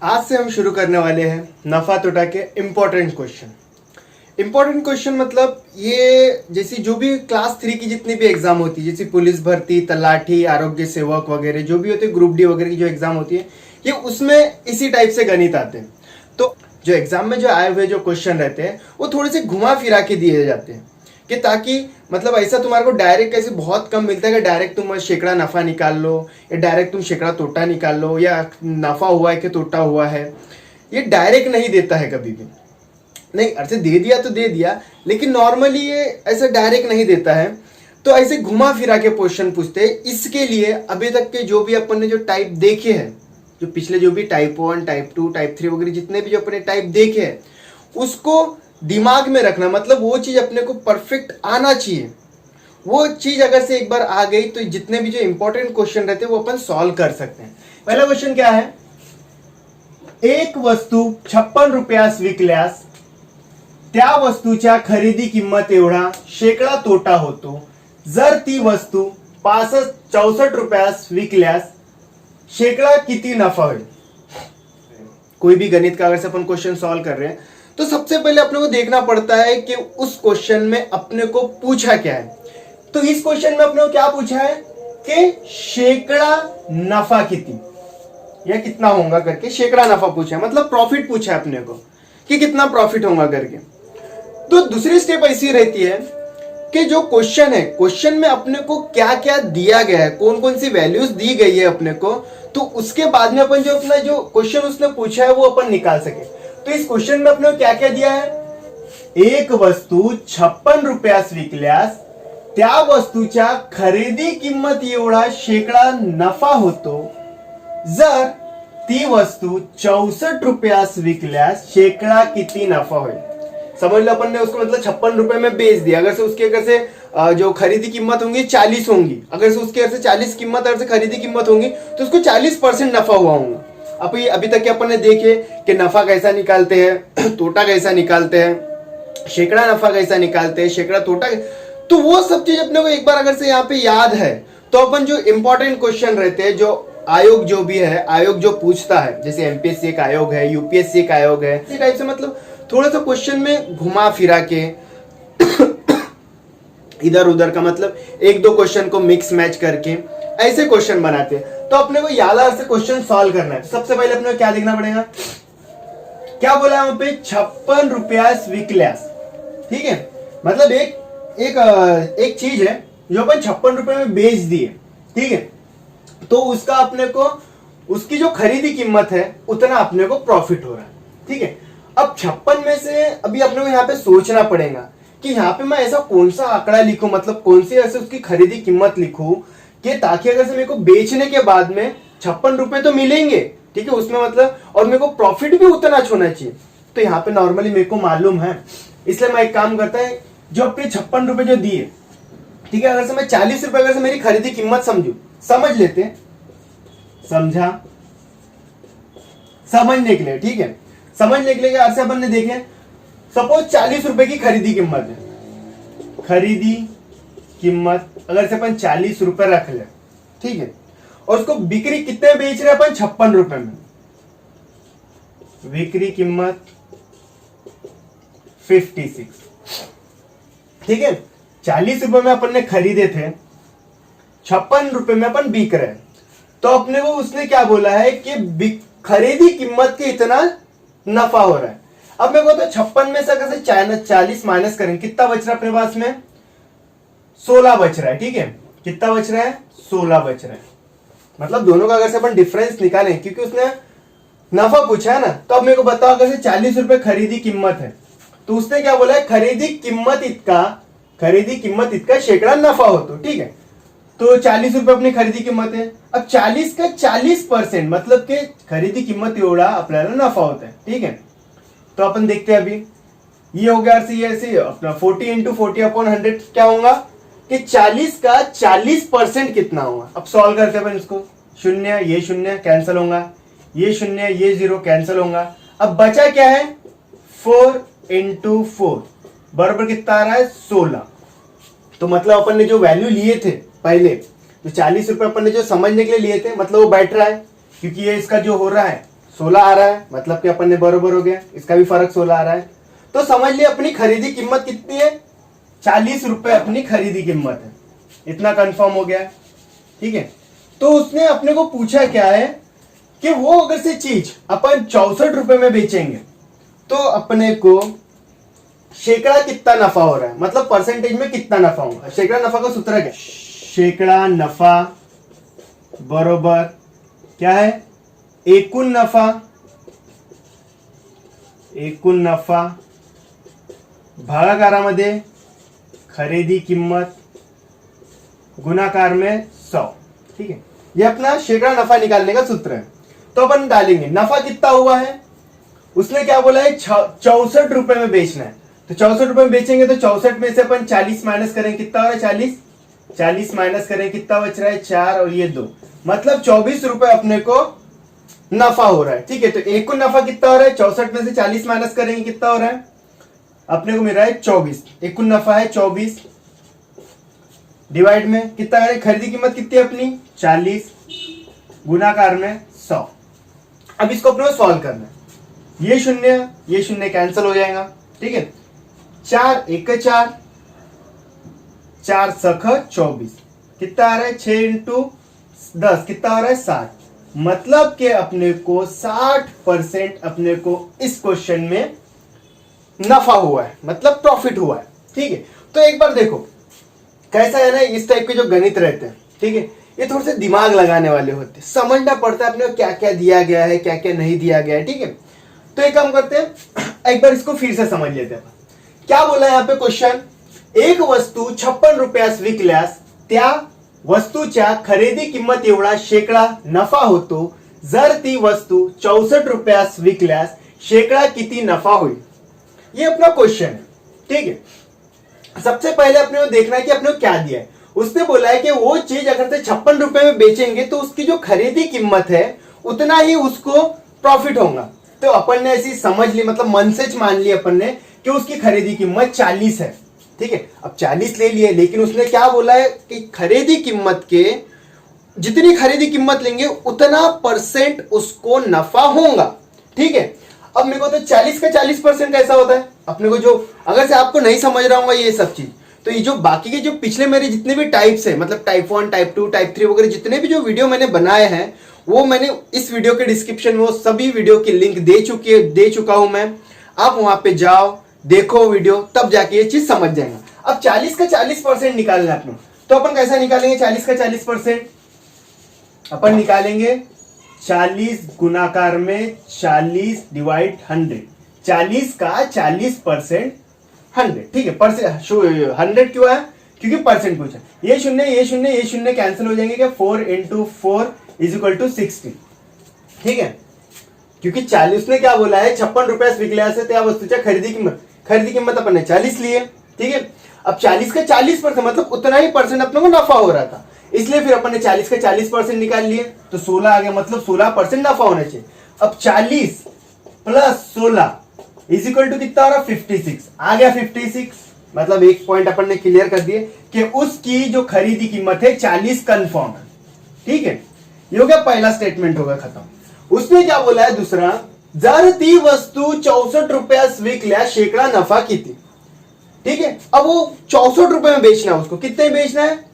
आज से हम शुरू करने वाले हैं नफा तोटा के इम्पोर्टेंट क्वेश्चन मतलब ये जैसी जो भी क्लास 3 की जितनी भी एग्जाम होती है, जैसे पुलिस भर्ती, तलाठी, आरोग्य सेवक वगैरह जो भी होते हैं, ग्रुप डी वगैरह की जो एग्जाम होती है, ये उसमें इसी टाइप से गणित आते हैं। तो जो एग्जाम में जो आए हुए जो क्वेश्चन रहते हैं वो थोड़े से घुमा फिरा के दिए जाते हैं कि ताकि मतलब ऐसा तुम्हारे को डायरेक्ट कैसे बहुत कम मिलता है कि डायरेक्ट तुम शेकड़ा नफा निकाल लो या डायरेक्ट तुम शेकड़ा तोटा निकाल लो या नफा हुआ है कि तोटा हुआ है। ये डायरेक्ट नहीं देता है कभी भी, नहीं ऐसे दे दिया तो दे दिया, लेकिन नॉर्मली ये ऐसा डायरेक्ट नहीं देता है। तो ऐसे घुमा फिरा के क्वेश्चन पूछते हैं। इसके लिए अभी तक के जो भी अपन ने जो टाइप देखे हैं, जो पिछले जो भी टाइप 1, टाइप 2, टाइप 3 वगैरह जितने भी जो अपने टाइप देखे हैं, उसको दिमाग में रखना। मतलब वो चीज अपने को परफेक्ट आना चाहिए। वो चीज अगर से एक बार आ गई तो जितने भी जो इंपॉर्टेंट क्वेश्चन रहते हैं वो अपन सॉल्व कर सकते हैं। पहला क्वेश्चन क्या है? एक वस्तू 56 रुपयास विकल्यास त्या वस्तूच्या खरेदी किंमत एवढा शेकडा तोटा होतो जर ती वस्तू 64 रुपयास विकल्यास शेकडा किती नफा होईल। कोई भी गणित का अगर से अपन क्वेश्चन सॉल्व कर रहे हैं तो सबसे पहले अपने को देखना पड़ता है कि उस क्वेश्चन में अपने को पूछा क्या है। तो इस क्वेश्चन में अपने को क्या पूछा है कि शेकड़ा नफा कितनी या कितना होगा करके शेकड़ा नफा पूछा है, मतलब प्रॉफिट पूछा है अपने को कि कितना प्रॉफिट होगा करके। तो दूसरी स्टेप ऐसी रहती है कि जो क्वेश्चन है, क्वेश्चन में अपने को क्या क्या दिया गया है, कौन कौन सी वैल्यूज दी गई है अपने को, तो उसके बाद में अपन जो अपना जो क्वेश्चन उसने पूछा है वो अपन निकाल सके। तो इस क्वेश्चन में अपने को क्या क्या दिया है? एक वस्तू 56 रुपयास विकल्यास त्या वस्तूच्या खरेदी किंमत एवढा शेकडा नफा होतो जर ती वस्तू 64 रुपयास विकल्यास शेकडा किती नफा होईल। समझ लो अपन ने उसको मतलब 56 रुपए में बेच दिया। अगर से उसके अगर से जो खरीदी कीमत होंगी 40 होंगी, अगर से उसके अगर से 40 कीमत अगर से खरीदी कीमत होंगी तो उसको 40% नफा हुआ होगा। अब ये अभी तक के अपन ने देखे कि नफा कैसा निकालते हैं, तोटा कैसा निकालते हैं, शेकड़ा नफा कैसा निकालते हैं, शेकड़ा तोटा, तो वो सब चीज अपने को एक बार अगर से यहाँ पे याद है तो अपन जो इंपॉर्टेंट क्वेश्चन रहते हैं, जो आयोग जो भी है, आयोग जो पूछता है, जैसे एमपीएससी एक आयोग है, यूपीएससी एक आयोग है, इसी टाइप से मतलब थोड़ा सा क्वेश्चन में घुमा फिरा के इधर उधर का मतलब एक दो क्वेश्चन को मिक्स मैच करके ऐसे क्वेश्चन बनाते हैं। तो अपने को याद से क्वेश्चन सॉल्व करना है। सबसे पहले अपने को क्या देखना पड़ेगा, क्या बोला वहां पे? 56 रुपयास विकल्यास। ठीक है, मतलब एक चीज है जो अपन 56 रुपए में बेच दिए, ठीक है, तो उसका अपने को उसकी जो खरीदी कीमत है उतना अपने को प्रॉफिट हो रहा है। ठीक है, अब 56 में से अभी अपने को यहाँ पे सोचना पड़ेगा कि यहाँ पे मैं ऐसा कौन सा आंकड़ा लिखूं, मतलब कौन सी ऐसे उसकी खरीदी कीमत लिखूं कि ताकि अगर से मेरे को बेचने के बाद में 56 रुपए तो मिलेंगे, ठीक है, उसमें मतलब और मेरे को प्रॉफिट भी उतना होना चाहिए। तो यहाँ पे नॉर्मली मेरे को मालूम है, इसलिए मैं एक काम करता है, जो अपने 56 रुपए जो दिए, ठीक है, अगर से मैं 40 रुपए अगर से मेरी खरीदी कीमत समझ लेते हैं, समझने के लिए, ठीक है, समझने के लिए ऐसे अपन ने देखे, सपोज 40 रुपए की खरीदी कीमत है, खरीदी कीमत अगर से अपन 40 रुपए रख ले, ठीक है, और उसको बिक्री कितने बेच रहे हैं अपन? 56 रुपए में। बिक्री कीमत 56, ठीक है, 40 रुपए में अपन ने खरीदे थे, 56 रुपए में अपन बिक रहे हैं। तो अपने को उसने क्या बोला है कि खरीदी कीमत के इतना नफा हो रहा है। अब मेरे को तो 56 में से अगर से 40 माइनस करें, कितना बच रहा है अपने पास में? 16 बच रहा है। ठीक है, कितना बच रहा है? 16 बच रहा है। मतलब दोनों का अगर से अपन डिफरेंस निकालें, क्योंकि उसने नफा पूछा है ना, तो अब मेरे को बताओ अगर से 40 रुपए खरीदी कीमत है तो उसने क्या बोला है? खरीदी कीमत इतका शेकड़ा नफा होतो। ठीक है, तो 40 रुपए अपनी खरीदी किंमत है। अब 40 का 40% मतलब के खरीदी किंमत एवढा आपल्याला नफा होता है। ठीक है, तो अपन देखते हैं अभी ये हो गया ऐसे अपना 40 इंटू 40/100 क्या होगा कि 40 का 40% कितना होगा। अब सॉल्व करते हैं अपन इसको, शून्य ये शून्य कैंसिल होगा, ये शून्य ये 0 कैंसिल होगा। अब बचा क्या है? 4 इंटू 4 बराबर कितना आ रहा है? 16। तो मतलब अपन ने जो वैल्यू लिए थे पहले, तो 40 रुपए अपन ने जो समझने के लिए लिए थे, मतलब वो बैठ रहा है, क्योंकि ये इसका जो हो रहा है 16 आ रहा है, मतलब कि अपन ने बरोबर हो गया, इसका भी फर्क 16 आ रहा है। तो समझ लिया अपनी खरीदी कीमत कितनी है, 40 रुपए अपनी खरीदी कीमत है, इतना कंफर्म हो गया है। ठीक है, तो उसने अपने को पूछा क्या है कि वो अगर से चीज अपन 64 रुपए में बेचेंगे तो अपने को शेकड़ा कितना नफा हो रहा है, मतलब परसेंटेज में कितना नफा होगा। शेकड़ा नफा का सूत्र क्या, शेकड़ा नफा बरोबर क्या है, एकूण नफा, एकूण नफा भागाकारामध्ये खरेदी किंमत गुणाकार में 100। ठीक है, ये अपना शेकड़ा नफा निकालने का सूत्र है। तो अपन डालेंगे नफा कितना हुआ है, उसने क्या बोला है 64 रुपए में बेचना है, तो 64 रुपए में बेचेंगे तो 64 में से अपन 40 माइनस करेंगे, कितना हो रहा है 40 माइनस करें, कितना बच रहा है 4 और ये 2, मतलब 24 रुपए अपने को नफा हो रहा है। ठीक है, तो एकूण नफा कितना हो रहा है, 64 में से 40 माइनस करेंगे, कितना हो रहा है अपने को मिल रहा है 24। एकूण नफा है 24, डिवाइड में कितना है, खरीदी कीमत कितनी है अपनी 40, गुणाकार में 100। अब इसको अपने को सॉल्व करना है, ये शून्य कैंसिल हो जाएगा। ठीक है, 4 एक 4, 4 सख 24, कितना आ रहा है 6 इंटू 10, कितना आ रहा है 60, मतलब कि अपने को 60% अपने को इस क्वेश्चन में नफा हुआ है, मतलब प्रॉफिट हुआ है। ठीक है, तो एक बार देखो कैसा है ना, इस टाइप के जो गणित रहते हैं, ठीक है, ये थोड़े से दिमाग लगाने वाले होते हैं, समझना पड़ता है अपने को क्या क्या दिया गया है, क्या क्या नहीं दिया गया है। ठीक है, तो एक काम करते हैं, एक बार इसको फिर से समझ लेते हैं। क्या बोला है यहाँ पे क्वेश्चन, एक वस्तू 56 रुपयास विकल्यास त्या वस्तूच्या खरेदी किंमत एवढा शेकडा नफा होतो, जर ती वस्तू 64 रुपयास विकल्यास शेकडा किती नफा होईल। ये अपना क्वेश्चन है। ठीक है, सबसे पहले अपने को देखना है कि अपने को क्या दिया है। उसने बोला है कि वो चीज अगर से 56 रुपए में बेचेंगे तो उसकी जो खरीदी कीमत है उतना ही उसको प्रॉफिट होगा। तो अपन ने ऐसी समझ ली, मतलब मन से मान ली अपन ने कि उसकी खरीदी कीमत 40 है। ठीक है, अब 40 ले लिए, लेकिन उसने क्या बोला है कि खरीदी कीमत के जितनी खरीदी कीमत लेंगे उतना परसेंट उसको नफा होगा। ठीक है, अब मेरे को तो 40 का 40% कैसा होता है अपने को, जो अगर से आपको नहीं समझ रहा हूँ ये सब चीज, तो ये जो बाकी के जो पिछले मेरे जितने भी टाइप्स है, मतलब टाइप 1 टाइप 2 टाइप 3 वगैरह जितने भी जो वीडियो मैंने बनाए हैं, वो मैंने इस वीडियो के डिस्क्रिप्शन में वो सभी वीडियो की लिंक दे चुका हूं मैं। आप वहां पे जाओ, देखो वीडियो, तब जाके ये चीज समझ जाएगा। अब 40 का 40% निकालना है अपने, तो अपन कैसा निकालेंगे 40 का 40%, अपन निकालेंगे 40 गुणाकार में 40 डिवाइड 100, 40 का 40% 100। ठीक है, 100 क्यों है, क्योंकि परसेंट पूछा। ये शून्य कैंसिल हो जाएंगे, क्या 4 इंटू 4 इज इक्वल टू 60। ठीक है, क्योंकि 40 ने क्या बोला है 56 रुपया विकल्यास त्या वस्तूच्या खरीदी कीमत अपन ने 40 लिए। ठीक है, अब 40 का 40% मतलब उतना ही परसेंट अपने को नफा हो रहा था, इसलिए फिर अपन ने 40 का 40% निकाल लिए, तो 16 आ गया, मतलब 16% नफा होना चाहिए। अब 40 प्लस 16 इज इक्वल टू कितना हो रहा 56 आ गया, 56 मतलब एक पॉइंट अपन ने क्लियर कर दिए कि उसकी जो खरीदी कीमत है 40 कंफर्म है। ठीक है, ये हो गया पहला स्टेटमेंट, होगा खत्म। उसने क्या बोला है दूसरा, जर ती वस्तू 64 रुपयास विकल्या शेकडा नफा किती। ठीक है, अब वो 64 रुपए में बेचना है, उसको कितने बेचना है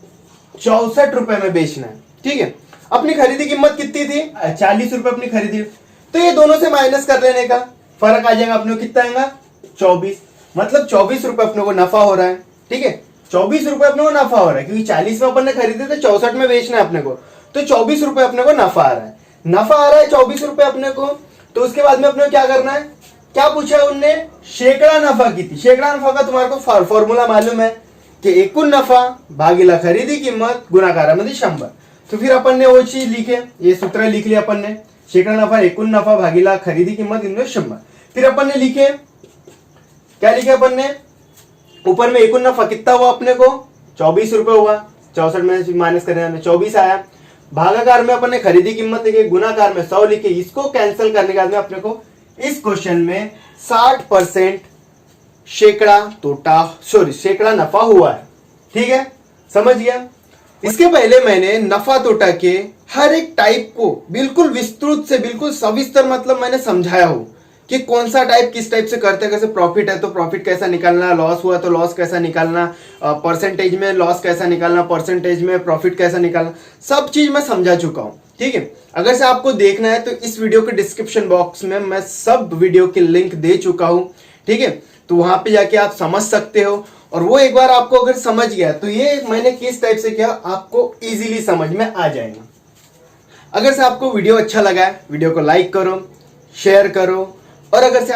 64 रुपए में बेचना है। ठीक है, अपनी खरीदी कीमत कितनी थी 40 रुपए अपनी खरीदी, तो ये दोनों से माइनस कर लेने का फर्क आ जाएगा अपने को, कितना आएगा 24, मतलब 24 रुपए अपने को नफा हो रहा है। ठीक है, 24 रुपए अपने को नफा हो रहा है, क्योंकि 40 में अपन ने खरीदे थे, 64 में बेचना है अपने को, तो 24 रुपए अपने को नफा आ रहा है। नफा आ रहा है 24 रुपए अपने को, तो उसके बाद में अपने को क्या करना है, क्या पूछा है उनने, शेकड़ा नफा किती। शेकड़ा नफा का तुम्हारे को फॉर्मूला मालूम है कि एकूण नफा भागीला खरीदी किंमत गुणाकारामध्ये 100। तो फिर अपन ने वो चीज लिखे, ये सूत्र लिख लिया अपन ने, शेकड़ा नफा एकूण नफा भागीला खरीदी किंमत इनमें 100। फिर अपन ने लिखे, क्या लिखे अपन ने, ऊपर में एकूण नफा कितना हुआ अपने को 24 रुपए हुआ, 64 में माइनस करने 24 आया, भागाकार में अपन ने खरीदी कीमत लिखे, गुणाकार में 100 लिखे, इसको कैंसिल करने के बाद में अपने को इस क्वेश्चन में 60% शेकड़ा नफा हुआ है। ठीक है, समझ गया। इसके पहले मैंने नफा तोटा के हर एक टाइप को बिल्कुल विस्तृत से बिल्कुल सविस्तर मतलब मैंने समझाया हो कि कौन सा टाइप किस टाइप से करते हैं, कैसे प्रॉफिट है तो प्रॉफिट कैसा निकालना, लॉस हुआ तो लॉस कैसा निकालना, परसेंटेज में लॉस कैसा निकालना, परसेंटेज में प्रॉफिट कैसा निकालना, सब चीज मैं समझा चुका हूं। ठीक है, अगर से आपको देखना है तो इस वीडियो के डिस्क्रिप्शन बॉक्स में मैं सब वीडियो के लिंक दे चुका हूं। ठीक है, तो वहां पे जाके आप समझ सकते हो, और वो एक बार आपको अगर समझ गया तो ये मैंने किस टाइप से किया आपको इजीली समझ में आ जाएगा। अगर से आपको वीडियो अच्छा लगा है, वीडियो को लाइक करो, शेयर करो, और अगर से